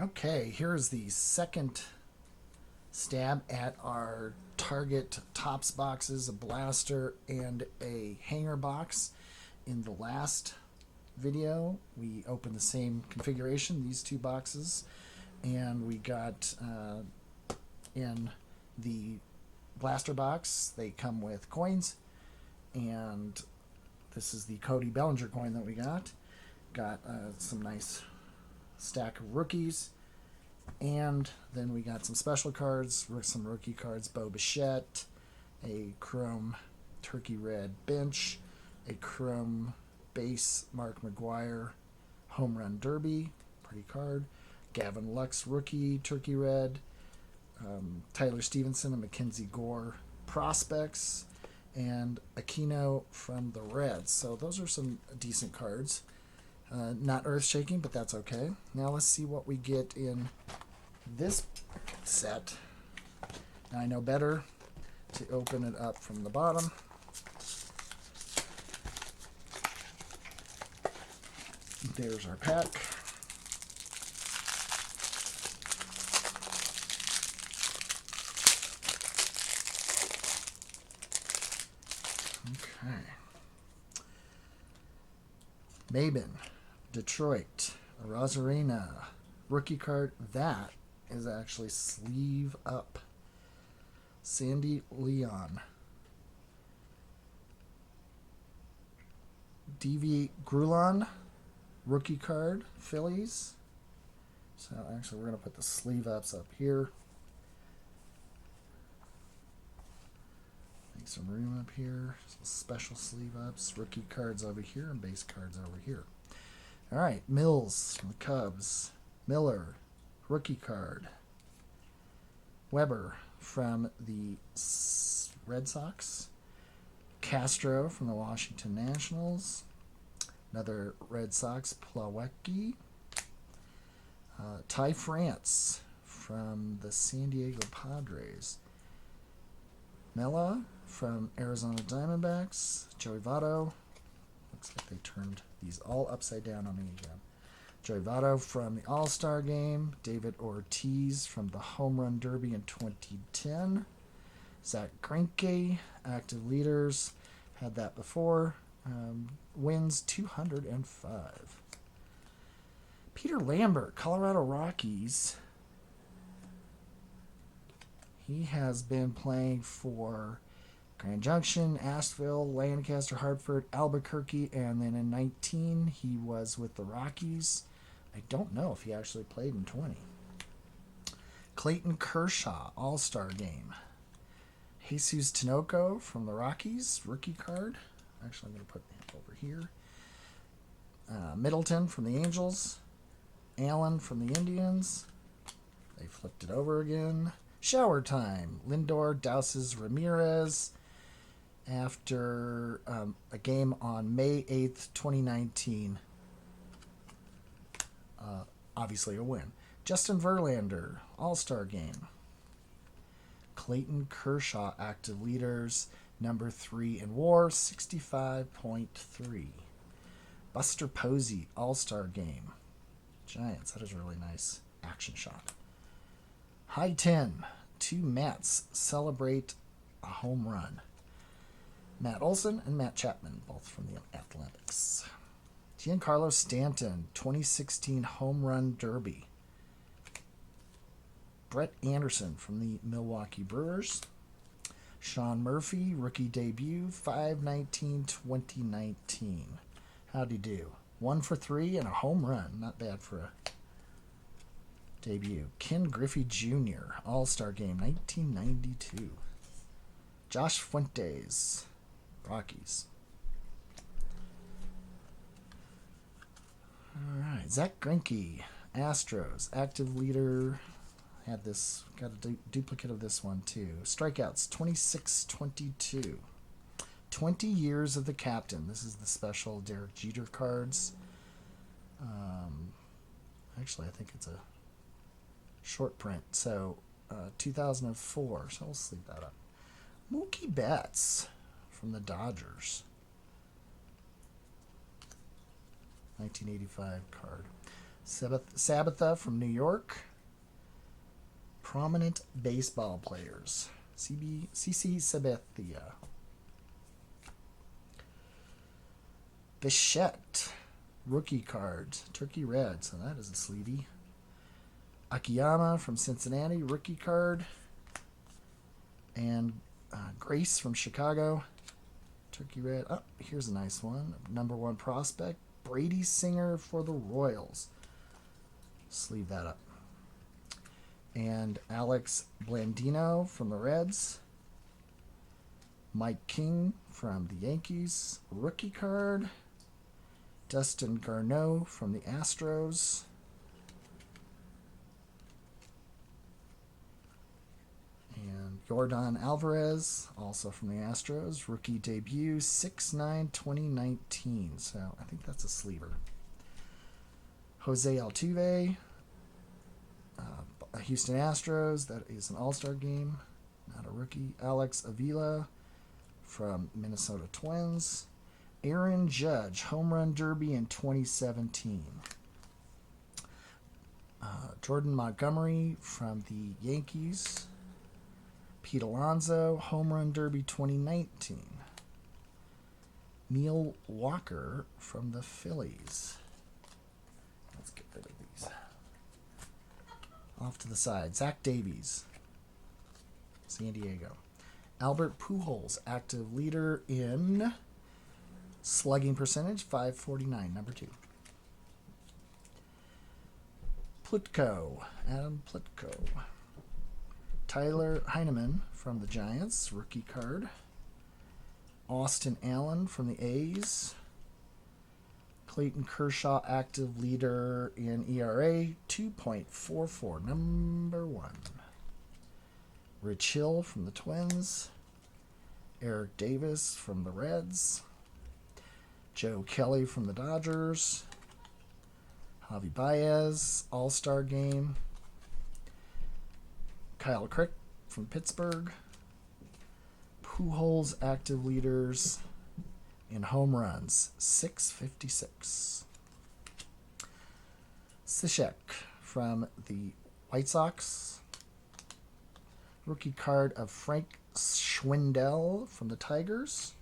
Okay, here's the second stab at our Target Tops boxes, a blaster and a hanger box. In the last video, we opened the same configuration, these two boxes, and we got in the blaster box, they come with coins, and this is the Cody Bellinger coin that we got. Got some nice stack of rookies. And then we got some special cards, some rookie cards, Bo Bichette, a chrome turkey red bench, a chrome base Mark McGwire home run derby, pretty card, Gavin Lux rookie turkey red, Tyler Stevenson and Mackenzie Gore prospects, and Aquino from the Reds. So those are some decent cards. Not earth-shaking, but that's okay. Now let's see what we get in this set. Now I know better to open it up from the bottom. There's our pack. Okay. Maben, Detroit, Rosarena, rookie card. That is actually sleeve up. Sandy Leon. DV Grulon, rookie card, Phillies. So actually we're going to put the sleeve ups up here. Make some room up here. Some special sleeve ups, rookie cards over here, and base cards over here. All right, Mills from the Cubs. Miller, rookie card. Weber from the Red Sox. Castro from the Washington Nationals. Another Red Sox, Plawecki. Ty France from the San Diego Padres. Mella from Arizona Diamondbacks. Joey Votto. Looks like they turned these all upside down on me again. Joey Votto from the All-Star Game. David Ortiz from the Home Run Derby in 2010. Zach Greinke, active leaders. Had that before. Wins 205. Peter Lambert, Colorado Rockies. He has been playing for Grand Junction, Asheville, Lancaster, Hartford, Albuquerque, and then in 19 he was with the Rockies. I don't know if he actually played in 20. Clayton Kershaw, All-Star Game. Jesus Tinoco from the Rockies, rookie card. Actually, I'm going to put him over here. Middleton from the Angels. Allen from the Indians. They flipped it over again. Shower Time. Lindor douses Ramirez after a game on May 8th, 2019. Obviously a win. Justin Verlander, All-Star Game. Clayton Kershaw, active leaders, number 3 in WAR, 65.3. Buster Posey, All-Star Game. Giants, that is a really nice action shot. High 10, 2 Matts celebrate a home run. Matt Olson and Matt Chapman, both from the Athletics. Giancarlo Stanton, 2016 Home Run Derby. Brett Anderson from the Milwaukee Brewers. Sean Murphy, rookie debut, 5/19/2019. How'd he do? 1 for 3 and a home run. Not bad for a debut. Ken Griffey Jr., All-Star Game, 1992. Josh Fuentes, Rockies. All right, Zach Greinke, Astros, active leader. Had this, got a duplicate of this one too. Strikeouts, 26-22. 20 years of the captain. This is the special Derek Jeter cards. Actually, I think it's a short print. So, 2004. So we'll sleep that up. Mookie Betts from the Dodgers. 1985 card. Sabatha from New York. Prominent baseball players. CC Sabathia. Bichette. Rookie cards. Turkey Red. So that is a sleevey. Akiyama from Cincinnati. Rookie card. And Grace from Chicago. Turkey Red. Oh, here's a nice one. Number 1 prospect. Brady Singer for the Royals. Sleeve that up. And Alex Blandino from the Reds. Mike King from the Yankees. Rookie card. Dustin Garneau from the Astros. And Yordan Alvarez, also from the Astros. Rookie debut, 6/9/2019. So I think that's a sleever. Jose Altuve, Houston Astros. That is an all-star game, not a rookie. Alex Avila from Minnesota Twins. Aaron Judge, Home Run Derby in 2017. Jordan Montgomery from the Yankees. Pete Alonso, Home Run Derby 2019. Neil Walker from the Phillies. Let's get rid of these. Off to the side. Zach Davies, San Diego. Albert Pujols, active leader in slugging percentage, 549, number 2. Plutko, Adam Plutko. Tyler Heineman from the Giants, rookie card. Austin Allen from the A's. Clayton Kershaw, active leader in ERA, 2.44, number 1. Rich Hill from the Twins. Eric Davis from the Reds. Joe Kelly from the Dodgers. Javi Baez, All-Star Game. Kyle Crick from Pittsburgh. Pujols, active leaders in home runs, 656. Cishek from the White Sox. Rookie card of Frank Schwindel from the Tigers.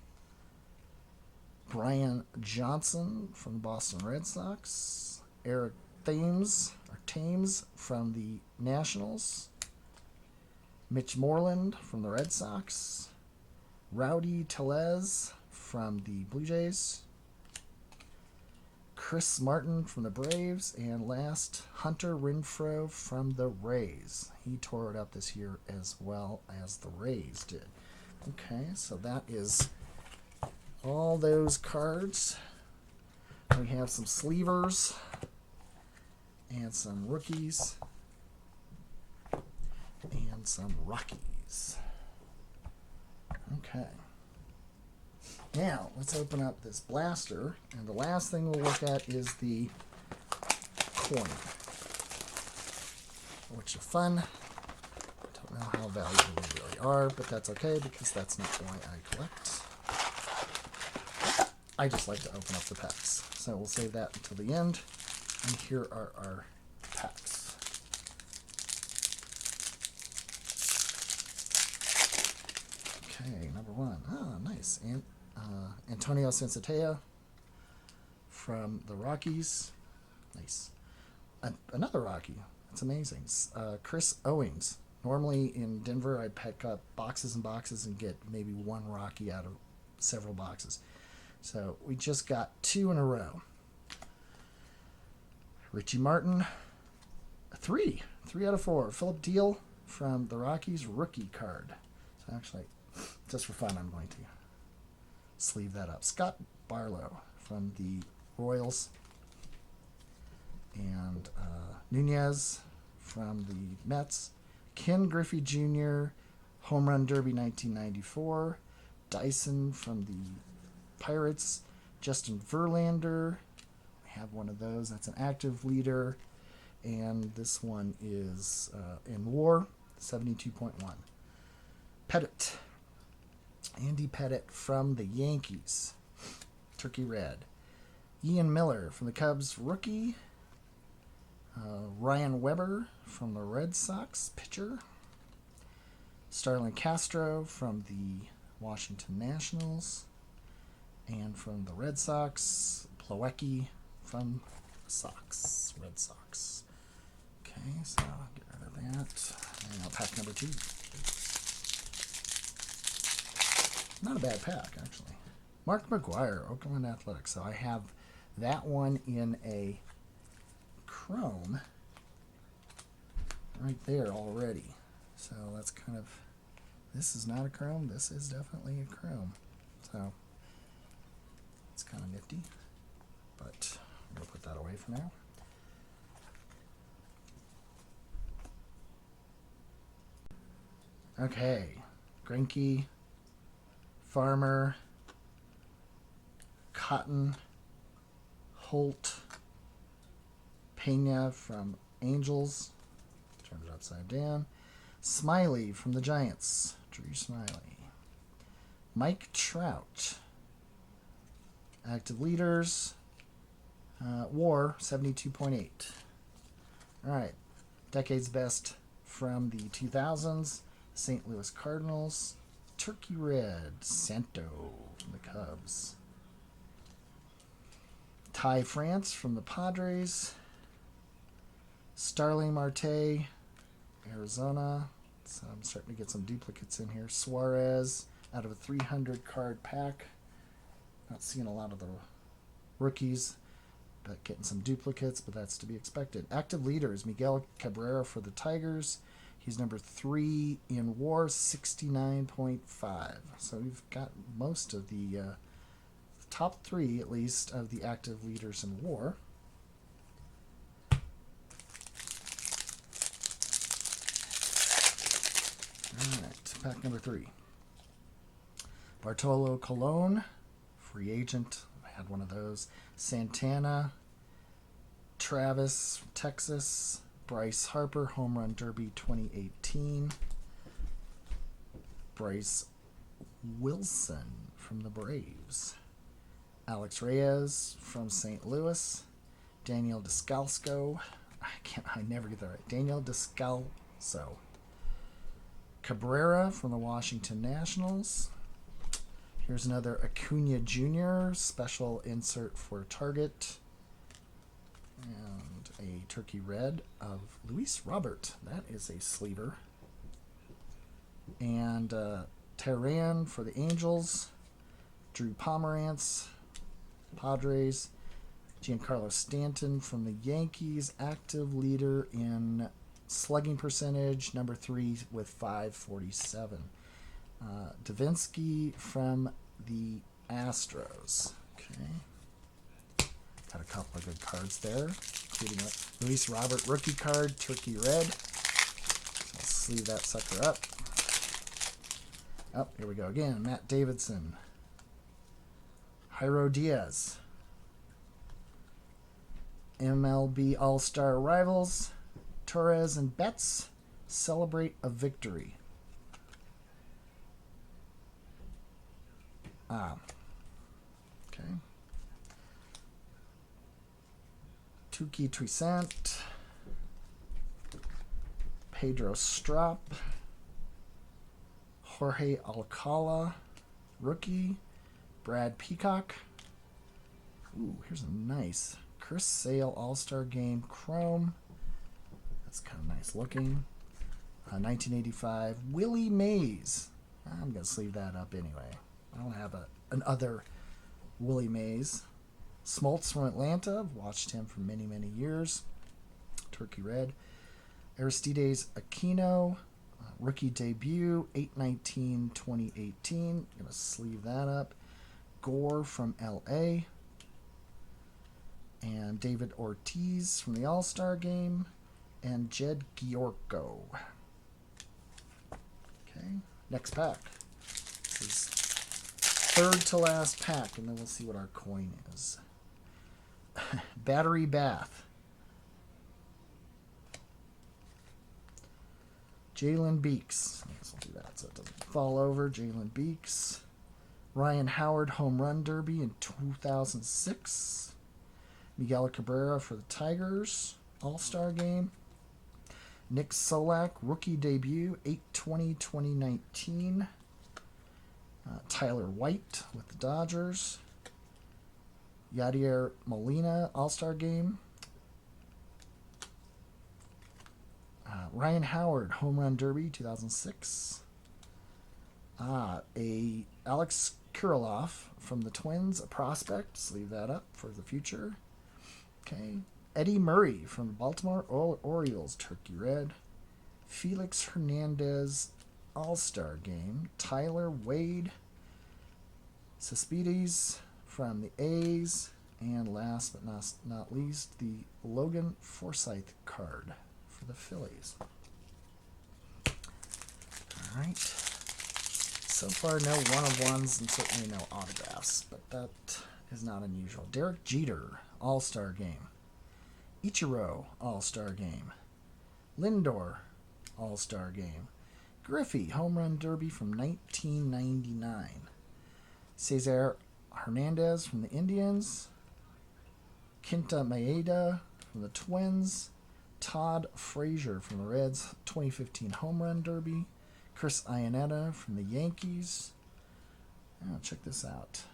Brian Johnson from the Boston Red Sox. Eric Thames from the Nationals. Mitch Moreland from the Red Sox. Rowdy Tellez from the Blue Jays. Chris Martin from the Braves. And last, Hunter Renfroe from the Rays. He tore it up this year as well as the Rays did. Okay, so that is all those cards. We have some sleevers and some rookies and some Rockies. Okay. Now, let's open up this blaster, and the last thing we'll look at is the coin, which are fun. I don't know how valuable they really are, but that's okay because that's not why I collect. I just like to open up the packs. So we'll save that until the end. And here are our packs. Okay, number 1. Ah, nice. And Antonio Senzatella from the Rockies. Nice. Another Rocky. That's amazing. Chris Owings. Normally in Denver, I'd pick up boxes and boxes and get maybe one Rocky out of several boxes. So we just got 2 in a row. Richie Martin. 3 out of 4. Philip Deal from the Rockies, rookie card. So actually, just for fun, I'm going to sleeve that up. Scott Barlow from the Royals. And Nunez from the Mets. Ken Griffey Jr., Home Run Derby 1994. Dyson from the Pirates. Justin Verlander. We have one of those. That's an active leader. And this one is in WAR, 72.1. Pettit. Andy Pettit from the Yankees. Turkey Red. Ian Miller from the Cubs, rookie. Ryan Weber from the Red Sox, pitcher. Starlin Castro from the Washington Nationals. And from the Red Sox, Plawecki from the Red Sox. Okay, so I'll get rid of that. And now pack number 2. Not a bad pack, actually. Mark McGwire, Oakland Athletics. So I have that one in a chrome right there already. So that's kind of, this is not a chrome. This is definitely a chrome. So it's kind of nifty. But I'm going to put that away for now. Okay. Greinke, Farmer, Cotton, Holt, Pena from Angels. Turn it upside down. Smiley from the Giants. Drew Smiley. Mike Trout. Active leaders. WAR 72.8. All right. Decade's best from the 2000s. St. Louis Cardinals. Turkey Red. Santo from the Cubs. Ty France from the Padres. Starling Marte, Arizona. So I'm starting to get some duplicates in here. Suarez out of a 300 card pack. Not seeing a lot of the rookies, but getting some duplicates, but that's to be expected. Active leaders, Miguel Cabrera for the Tigers. He's number 3 in WAR, 69.5. So we've got most of the top 3, at least, of the active leaders in WAR. All right, pack number 3. Bartolo Colon, free agent. I had one of those. Santana, Travis, Texas. Bryce Harper, Home Run Derby 2018. Bryce Wilson from the Braves. Alex Reyes from St. Louis. Daniel Descalso. I never get that right. Daniel Descalso. Cabrera from the Washington Nationals. Here's another Acuna Jr. special insert for Target. And a Turkey Red of Luis Robert. That is a sleever. And Terran for the Angels. Drew Pomerantz, Padres. Giancarlo Stanton from the Yankees. Active leader in slugging percentage, number 3 with 547. Davinsky from the Astros. Okay. Got a couple of good cards there, including a Luis Robert rookie card, Turkey Red. So I'll sleeve that sucker up. Oh, here we go again. Matt Davidson. Jairo Diaz. MLB All-Star Rivals. Torres and Betts celebrate a victory. Okay. Tuki Toussaint. Pedro Strop. Jorge Alcala, rookie. Brad Peacock. Ooh, here's a nice Chris Sale All-Star Game Chrome. That's kind of nice looking. 1985 Willie Mays. I'm going to sleeve that up anyway. I don't have another Willie Mays. Smoltz from Atlanta. I've watched him for many, many years. Turkey Red. Aristides Aquino. Rookie debut. 8/19/2018. Going to sleeve that up. Gore from LA. And David Ortiz from the All-Star Game. And Jed Giorgio. Okay, next pack. This is third to last pack, and then we'll see what our coin is. Battery Bath. Jalen Beeks. I guess we'll do that so it doesn't fall over. Jalen Beeks. Ryan Howard Home Run Derby in 2006. Miguel Cabrera for the Tigers. All-Star Game. Nick Solak, rookie debut, 8/20/2019. Tyler White with the Dodgers. Yadier Molina, All-Star Game. Ryan Howard, Home Run Derby, 2006. A Alex Kirilloff from the Twins, a prospect. Let's leave that up for the future. Okay. Eddie Murray from the Baltimore Orioles, Turkey Red. Felix Hernandez, All-Star Game. Tyler Wade, Cespedes from the A's. And last but not least, the Logan Forsythe card for the Phillies. All right. So far, no one-of-ones and certainly no autographs, but that is not unusual. Derek Jeter, All-Star Game. Ichiro, All-Star Game. Lindor, All-Star Game. Griffey, Home Run Derby from 1999. Cesar Hernandez from the Indians. Quinta Maeda from the Twins. Todd Frazier from the Reds, 2015 Home Run Derby. Chris Iannetta from the Yankees. Oh, check this out.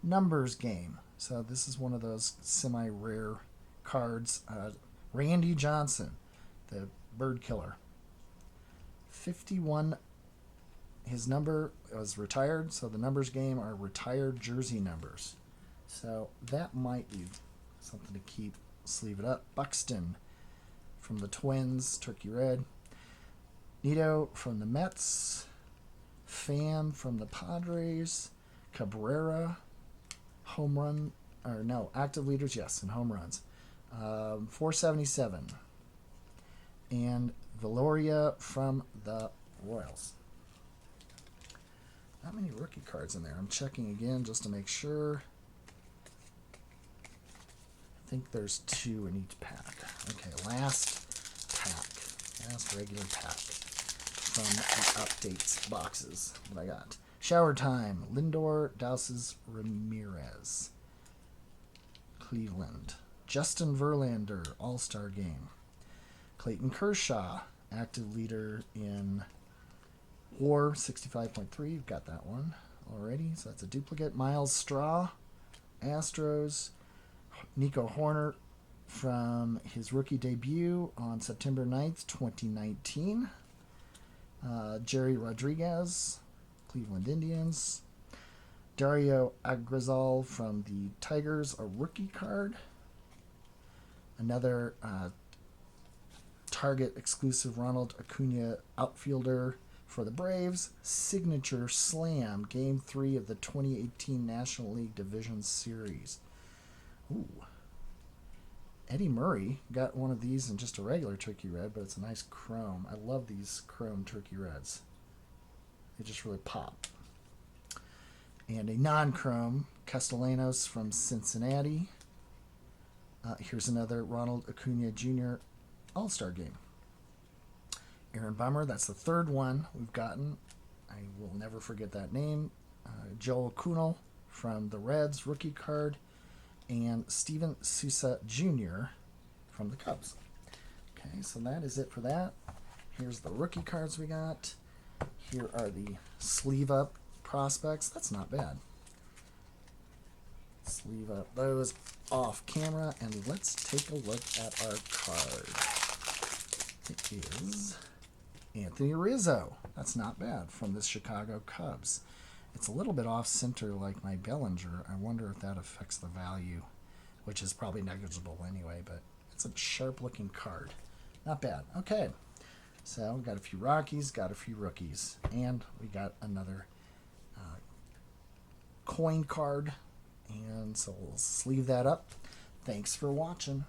Numbers Game. So this is one of those semi-rare cards. Randy Johnson, the bird killer. 51. His number was retired, so the Numbers Game are retired jersey numbers. So that might be something to keep. Sleeve it up. Buxton from the Twins, Turkey Red. Nito from the Mets. Pham from the Padres. Cabrera, home run, or no, active leaders, yes, and home runs. 477. And Valoria from the Royals. Not many rookie cards in there. I'm checking again just to make sure. I think there's 2 in each pack. Okay, last regular pack from the updates boxes that I got. Shower Time, Lindor, Douses, Ramirez. Cleveland. Justin Verlander, All-Star Game. Clayton Kershaw, active leader in WAR 65.3. You've got that one already, so that's a duplicate. Miles Straw, Astros. Nico Horner from his rookie debut on September 9th, 2019. Jerry Rodriguez, Cleveland Indians. Dario Agrizal from the Tigers, a rookie card. Another Target exclusive Ronald Acuna outfielder for the Braves. Signature Slam, Game 3 of the 2018 National League Division Series. Ooh. Eddie Murray got one of these in just a regular Turkey Red, but it's a nice chrome. I love these chrome Turkey Reds. They just really pop. And a non-chrome, Castellanos from Cincinnati. Here's another Ronald Acuna Jr. All-Star Game. Aaron Bummer, that's the third one we've gotten. I will never forget that name. Joel Kuhnel from the Reds, rookie card. And Steven Souza Jr. from the Cubs. Okay, so that is it for that. Here's the rookie cards we got. Here are the sleeve-up prospects. That's not bad. Sleeve up those off camera, and let's take a look at our card. It is Anthony Rizzo. That's not bad, from the Chicago Cubs. It's a little bit off-center like my Bellinger. I wonder if that affects the value, which is probably negligible anyway, but it's a sharp-looking card. Not bad. Okay. So we got a few Rockies, got a few rookies, and we got another coin card, and so we'll sleeve that up. Thanks for watching.